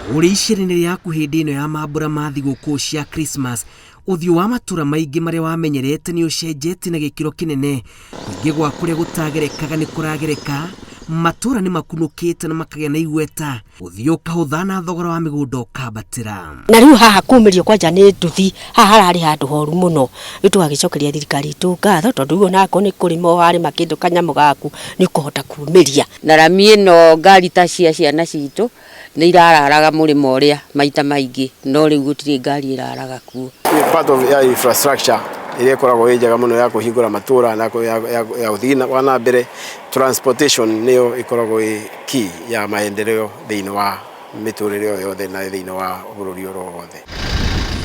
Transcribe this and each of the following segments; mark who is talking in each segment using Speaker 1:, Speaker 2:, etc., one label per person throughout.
Speaker 1: Uri icerinĩ yaku hĩndĩ ĩno ya mambura ma thigũkũ cia Christmas, uthio wa matura maingĩ marĩa wamenyerete nĩ ũcenjetie na gĩkĩro kĩnene. Kũingĩ gwa kũrĩa gũtagerekaga nĩ kũragereka, matura nĩ makunũkĩte na makagĩa na igweta, uthio ũkahũtha na thogora wa mĩgũnda ũkambatĩra.
Speaker 2: Na rĩu haha kumĩrio kwanja nĩ nduthi, haha hararĩ handũ horu mũno. Nĩtũgagĩcokeria thirikari itũ ngatho tondũ rĩu onako nĩ kũrĩma warĩma kĩndũ kanyamũ gaku nĩ ũkũhota kumĩria.
Speaker 3: Na rami ĩno ngari ta cia ciana citũ nĩ irararaga mũrĩmo ũrĩa maita maingĩ, no rĩu gũtirĩ ngari ĩraraga kuo.
Speaker 4: Part of ya infrastructure ile koragwo njega mũno ya kũhingũra matura na ya ũthii wa na mbere, transportation nĩyo ikoragwo key ya maendeleo thĩinĩ wa mĩtũrĩre yothe na thĩinĩ wa bũrũri wothe.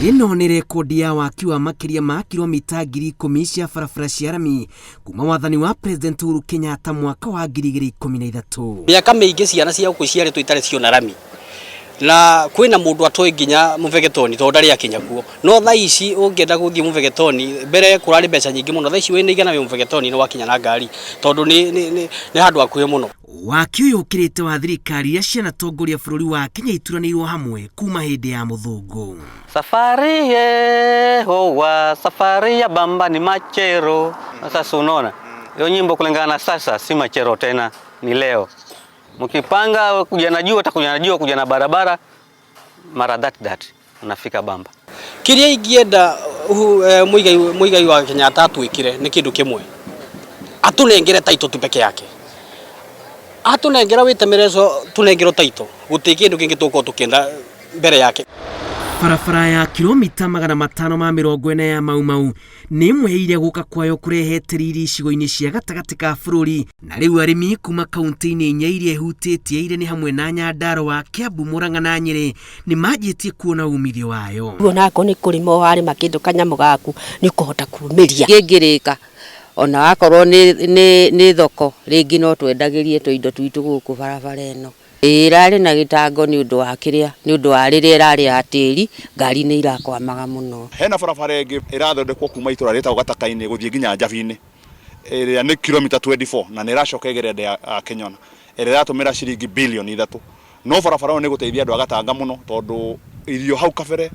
Speaker 1: Ĩno nĩ rekodi ya waki wa makĩria ma kilomita 10,000 cia barabara cia rami kuma wathani wa President Uhuru Kenyatta mwaka wa 2013.
Speaker 5: Mĩaka mĩingĩ ciana cia gũkũ ciarĩtwo itarĩ ciona rami. Na kwĩna mũndũ atoĩ nginya mũvegetoni tondũ ndarĩ akinya kuo. No thaa ici ũngĩenda gũthiĩ mũvegetoni, mbere kũrarĩ mbeca nyingĩ mũno, thaa ici wĩna igana wĩ mũvegetoni nĩ wakinya na ngari tondũ nĩ handũ hakuhĩ mũno.
Speaker 1: Waki ũyũ ũkĩrĩte wa thirikari iria cianatongoria bũrũri wa Kenya ituranĩirwo hamwe kuma hĩndĩ ya mũthũngũ.
Speaker 6: Safari hoa, safari ya bamba ni machero. Sasa unaona hiyo nyimbo kulingana na sasa si machero tena, ni leo. Mkipanga kuja na jua atakuja na jua, kuja na barabara mara that unafika bamba.
Speaker 5: Kiria ingĩenda muigai wa Kenyatta atwĩkire nĩ kĩndũ kĩmwe, atunengere taito tu peke yake, atunengera wĩtemereco tunengero taito, gũtirĩ kĩndũ kĩngĩ tũkorwo tũkĩenda mbere yake.
Speaker 1: Barabara ya kilomita 540 ya mau nĩ imwe iria gũka kwayo kũrehete riri icigo-inĩ cia gatagatĩ ka bũrũri, na rĩu arĩmi kuma kaunti-inĩ inya iria ihutĩtie irĩ nĩ hamwe na Nyandarua, Kiambu, Murang'a na Nyeri nĩ manjĩtie kuona umithio wayo.
Speaker 2: Onako nĩ kũrĩma warĩma kĩndũ kanyamũ gaku nĩ ũkũhota kumĩria.
Speaker 3: Ngĩngĩrĩka ona wakorwo nĩ thoko rĩngĩ no twendagĩrie tũindo twitũ gũkũ barabara ĩno. Ĩrarĩ na gĩtango nĩ ũndũ wa kĩrĩa, nĩ ũndũ wa rĩrĩa ĩrarĩ ya tĩri, ngari nĩ irakwamaga mũno.
Speaker 7: Hena barabara ĩngĩ ĩrathondekwo kuma itũra rĩtagwo Gataka-inĩ gũthiĩ nginya Njabi-inĩ, ĩrĩa nĩ kilomita 24 na nĩ ĩracoka ĩgerende ya Kenyona, ĩrĩa ĩratũmĩra ciringi bilioni 3. No barabara ĩyo nĩ gũteithia andũ a Gatanga mũno tondũ irio hau kabere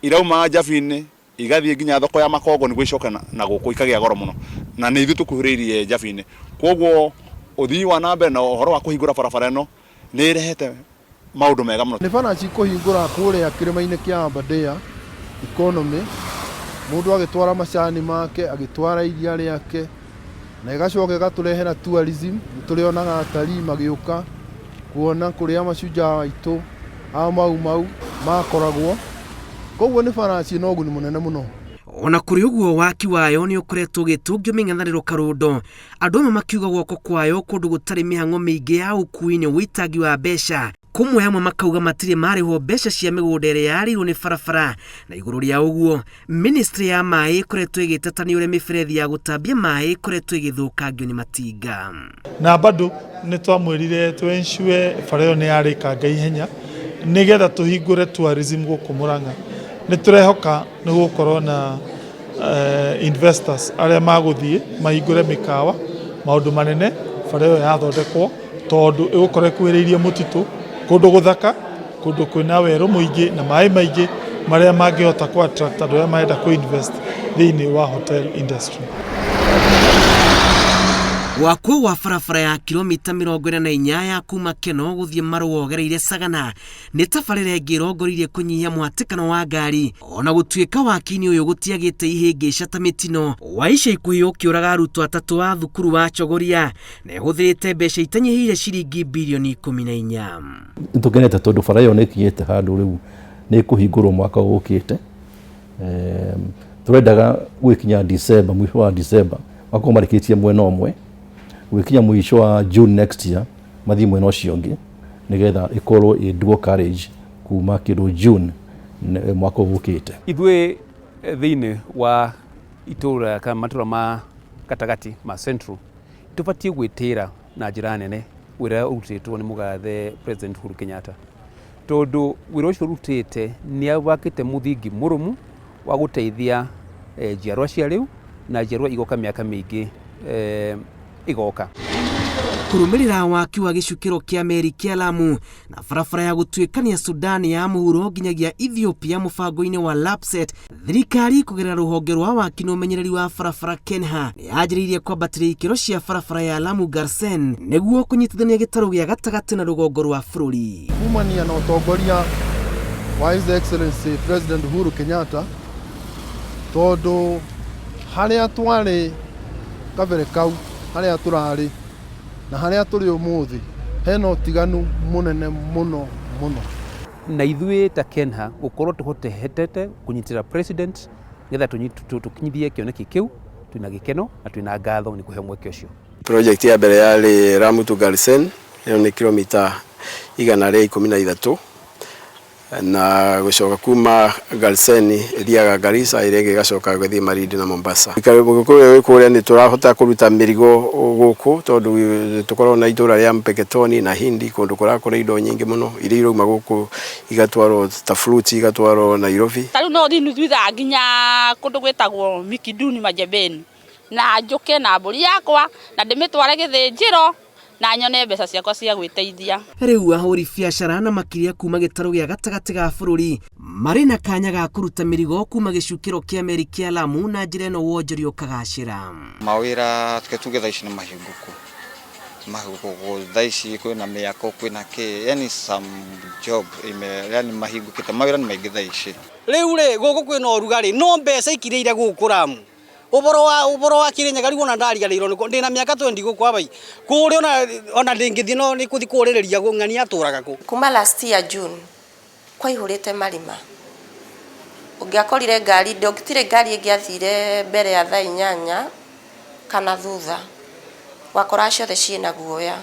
Speaker 7: irauma Njabi-inĩ igathiĩ nginya thoko ya Makongo nĩguo icoke na gũkũ ikagĩa goro mũno, na nĩ ithuĩ tũkuhĩrĩirie Njabi-inĩ. Koguo ũthii wa na mbere na ũhoro wa kũhingũra barabara ĩno nĩ rehete maũndũ mega mũno.
Speaker 8: Nĩ bana cikũhingũra kũrĩa kĩrĩma-inĩ kĩa Aberdare economy, mũndũ agĩtwara macani make, agĩtwara iria rĩake, na ĩgacoka ĩgatũrehera tourism, tũrĩonaga atalii magĩũka kuona kũrĩa mashujaa aitũ a mau makoragwo. Koguo nĩ bana ciĩna ũguni mũnene mũno.
Speaker 1: Ona kũrĩ ũguo waki wayo nĩ ũkoretwo ũgĩtũngio mĩng'ethanĩro karũndo, andũ amwe makiuga guoko kwayo kũndũ gũtarĩ mĩhang'o mĩingĩ ya ũkui nĩ ũitangi wa mbeca. Kũmwe amwe makauga matirĩ marĩhwo mbeca cia mĩgũnda ĩrĩa yarĩirwo nĩ barabara, na igũrũ rĩa ũguo ministry ya maĩ ĩkoretwo ĩgĩtatania ũrĩa mĩberethi ya gũtambia maĩ ĩkoretwo ĩgĩthũkangio nĩ matinga.
Speaker 9: Na bado nĩ twamwĩrire twensure bara ĩyo nĩ yarĩkanga ihenya nĩgetha tũhingũre tourism gũkũ Murang'a. Nĩ tũrehoka nĩ gũkorwo na investors arĩa magũthiĩ mahingũre mĩkawa, maũndũ manene bara ĩyo yathondekwo tondũ ĩgũkorwo ĩkuhĩrĩirie mũtitũ, kũndũ gũthaka, kũndũ kwĩna werũ mũingĩ na maĩ maingĩ marĩa mangĩhota ku attract andũ arĩa marenda ku invest thĩinĩ wa hotel industry.
Speaker 1: Wako wa barabara ya kilomita 44 ya kuma Keno gũthiĩ Marũa ũgereire Sagana nĩ tabarĩra ĩngĩ ĩrongoririe kũnyihia mũhatĩkano wa ngari, ona gũtuĩka waki-inĩ ũyũ gũtiagĩte ihĩngĩca ta mĩtino wa ica ikuhĩ ũkĩũraga arutwo atatũ a thukuru wa Chogoria na ĩhũthĩrĩte mbeca itanyihĩire ciringi bilioni 14.
Speaker 10: Nĩtũkenete tondũ bara ĩyo nĩ ĩkinyĩte handũ rĩu nĩ kũhingũrwo mwaka ũkĩte. Tũrendaga gwĩkinya December, mwisho wa December wako marĩkĩtie mwena ũmwe, gũkinya mwisho wa June next year mathi mwena ũcio ũngĩ nĩgetha ĩkorwo ĩ dual carriage kuma kĩndũ June mwaka ũkĩte.
Speaker 11: Ithuĩ thĩinĩ wa itũra kana matũra ma gatagatĩ ma Central tũbatiĩ gwĩtĩra na njĩra nene wĩra ũrutĩtwo nĩ mũgathe President Uhuru Kenyatta, tondũ wĩra ũcio ũrutĩte nĩ awakĩte mũthingi mũrũmu wa gũteithia njiarwa cia rĩu na njiarwa igoka mĩaka mĩingĩ igoka.
Speaker 1: kurumirira waki wa gicukiro kia meri kia Lamu na barabara ya gũtuĩkania Sudan ya mũhuro nginyagia Ethiopia mũbango-inĩ wa Lapset, thirikari kũgerera rũhonge rwa waki na ũmenyereri wa barabara Kenha nĩyanjĩrĩirie kwambatĩria ikĩro cia barabara ya Lamu Garsen nĩguo kũnyitithania gĩtarũ gĩa gatagatĩ na rũgongo rwa bũrũri.
Speaker 8: Kumania na ũtongoria wa His Excellency President Uhuru Kenyatta, tondũ harĩa twarĩ kabere kau harĩa tũrarĩ na harĩa tũrĩ ũmũthĩ hena ũtiganu mũnene mũno.
Speaker 11: Na ithuĩ ta Kenha gũkorwo tũhotete kũnyitĩra president nĩgetha tũkinyithie kĩoneki kĩu, twĩna gĩkeno na twĩna ngatho nĩ kũhe mweke ũcio.
Speaker 4: Project ya mbere yarĩ Lamu to Garsen, ĩyo nĩ kilomita 113 na gũcoka kuma Garsen ĩthiaga Garissa ĩrĩa ĩgacoka gũthiĩ Malindi na Mombasa. Gũkũrĩa kũrĩa nĩ tũrahota kũruta mĩrigo gũkũ tondũ tũkorwo na itũra rĩa Mpeketoni na Hĩndĩ kũndũ kũrakũra indo nyingĩ mũno iria irauma gũkũ igatwarwo ta fruits igatwarwo Nairobi.
Speaker 12: Tarĩu no thiĩ nuthuitha nginya kũndũ gwĩtagwo Mikinduni Majembeni na njoke na mbũri yakwa na ndĩmĩtware gĩthĩnjĩro na nyone mbeca ciakwa cia gwĩteithia.
Speaker 1: Rĩu ahũri biacara na makĩria kuma gĩtarũ gĩa gatagatĩ ga bũrũri marĩ na kanya ga kũruta mĩrigo kuma gĩcukĩro kĩa meri kĩa Lamu na njĩra ĩno wonjoria ũkagacĩra.
Speaker 13: Mawĩra tuge thaa ici nĩ mahingũku thaa ici kwĩna mĩako kwĩna kĩ, yani some job yani mahingũkĩte mawĩra nĩ maingĩ thaa ici.
Speaker 5: Rĩu gũkũ kwĩna ũrugarĩ no mbeca ikirĩire gũkũ Lamu. Uboro wa Kirinyaga rĩu ona ndariganĩirwo nĩko ndĩna mĩaka 20 gũkũ abai kũrĩa ona ndĩngĩthiĩ no nĩ kũthi kũrĩrĩria ng'ani atũraga kũ.
Speaker 14: Kuma last year June kwaihũrĩte marima, ũngĩakorire ngari ndũngĩtire ngari ĩngĩathire mbere ya thaa 8 kana thutha, wakora ciothe ciĩna guoya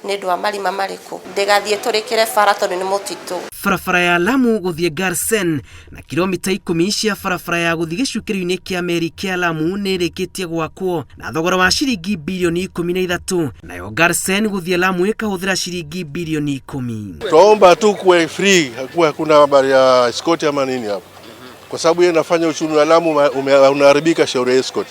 Speaker 14: nĩ ũndũ wa marima marĩkũ. Ndĩgathiĩ tũrĩkĩre bara tondũ nĩ mũtitũ.
Speaker 1: Barabara ya Lamu gũthiĩ Garsen na kilomita 10 cia barabara ya gũthiĩ gĩcukĩro-inĩ kĩa meri kĩa Lamu nĩrĩkĩtie gwakwo na thogora wa ciringi bilioni 13, nayo Garsen gũthiĩ Lamu ĩkahũthĩra ciringi bilioni 10.
Speaker 15: Tuomba tu kuwe free, hakuna habari ya escort ama nini hapo, kwa sababu yeye anafanya uchumi wa Lamu unaharibika shauri ya escort.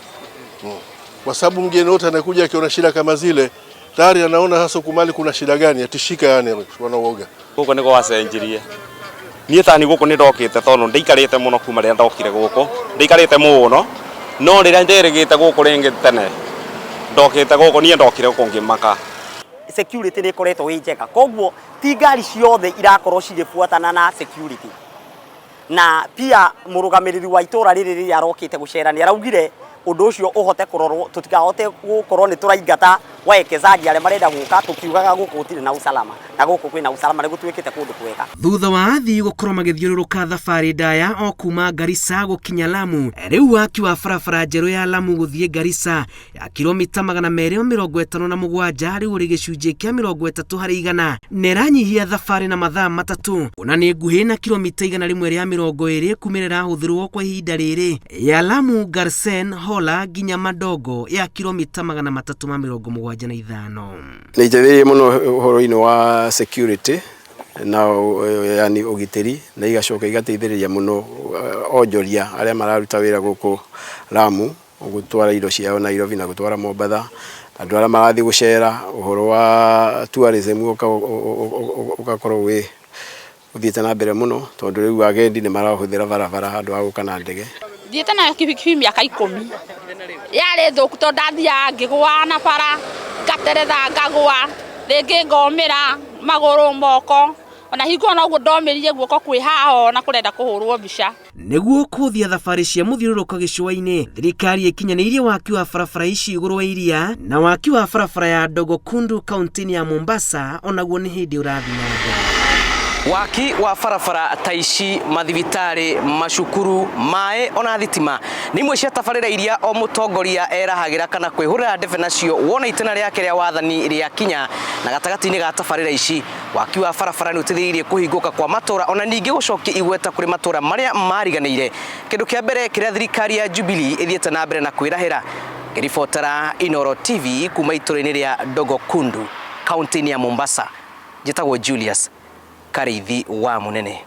Speaker 15: Kwa sababu mgeni wote anakuja akiona shida kama zile tayari anaona hasa kumali kuna shida gani atishika, yani wanauoga.
Speaker 16: Gũkũ nĩ gwacenjirie. Niĩ tani gũkũ nĩ ndokĩte tondũ ndaikarĩte mũno kuma rĩrĩa ndokire gũkũ. Ndaikarĩte mũno no rĩrĩa nderĩgĩte gũkũ rĩngĩ tene ndokĩte gũkũ niĩ ndokire gũkũ ngĩmaka.
Speaker 17: Security nĩ ĩkoretwo ĩ njega, koguo ti ngari ciothe irakorwo cigĩbuatana na security. Na pia mũrũgamĩrĩri wa itũra rĩrĩ rĩrĩa arokĩte gũcera nĩ araugire ũndũ ũcio ũhote kũrorwo, tũtikahote gũkorwo nĩ tũraingata waekezaji arĩa marenda gũka tũkiugaga gũkũ gũtirĩ na usalama na gũkũ kwĩna usalama nĩ gũtuĩkĩte kũndũ kwega.
Speaker 1: Thutha wa athii gũkorwo magĩthiũrũrũka thabarĩ ndaya o kuma Garissa gũkinya Lamu, rĩu waki wa barabara njerũ ya Lamu gũthiĩ Garissa ya kilomita 257 rĩu ũrĩ gĩcunjĩ kĩa 30% nĩranyihia thabarĩ na mathaa matatũ, ona nĩ nguhĩ na kilomita 120 kumĩrĩra hũthĩrwo kwa ihinda rĩrĩ ya Lamu Garsen Hola nginya Madogo ya kilomita 375.
Speaker 4: Nĩiteithĩrĩrie mũno ũhoro-inĩ wa security na yani ũgitĩri na igacoka igateithĩrĩria mũno onjoria arĩa mararuta wĩra gũkũ Lamu gũtwara indo ciao Nairobi na gũtwara Mombasa, andũ arĩa marathiĩ gũcera, ũhoro wa tourism ũgakorwo ũthiĩte na mbere mũno tondũ rĩu agendi nĩ marahũthĩra barabara handũ ha gũka na ndege.
Speaker 12: Thiĩte na kibikibi mĩaka 10 yarĩ thũku tondũ ndathiaga ngĩgũa na bara ngateretha ngagũa rĩngĩ ngomĩra magũrũ moko ona hingo na ũguo ndomĩrire guoko kwĩ haho na kũrenda kũhũrwo mbica.
Speaker 1: Nĩguo kũhũthia thabarĩ cia mũthiũrũrũko gĩcũa-inĩ, thirikari ĩkinyanĩirie waki wa barabara ici igũrũ wa iria na waki wa barabara ya Dogo Kundu kaunti-inĩ ya Mombasa onaguo nĩ hĩndĩ ũrathiĩ na mbere.
Speaker 18: Waki wa barabara ta ici, mathibitarĩ, macukuru, maĩ ona thitima nĩ imwe cia tabarĩra iria o mũtongoria erahagĩra kana kwĩhũrĩra ndebe nacio wona itena rĩake rĩa wathani rĩa kinya. Na gatagatĩ-inĩ ga tabarĩra ici, waki wa barabara nĩ ũteithĩrĩirie kũhingũka kwa matũra ona ningĩ gũcokia igweta kũrĩ matũra marĩa mariganĩire. Kĩndũ kĩa mbere kĩrĩa thirikari ya Jubilee ĩthiĩte na mbere na kwĩrahĩra. Ngĩribotera Inooro TV kuma itũra-inĩ rĩa Dogo Kundu kaunti-inĩ ya Mombasa, njĩtagwo Julius Karithi wa Munene.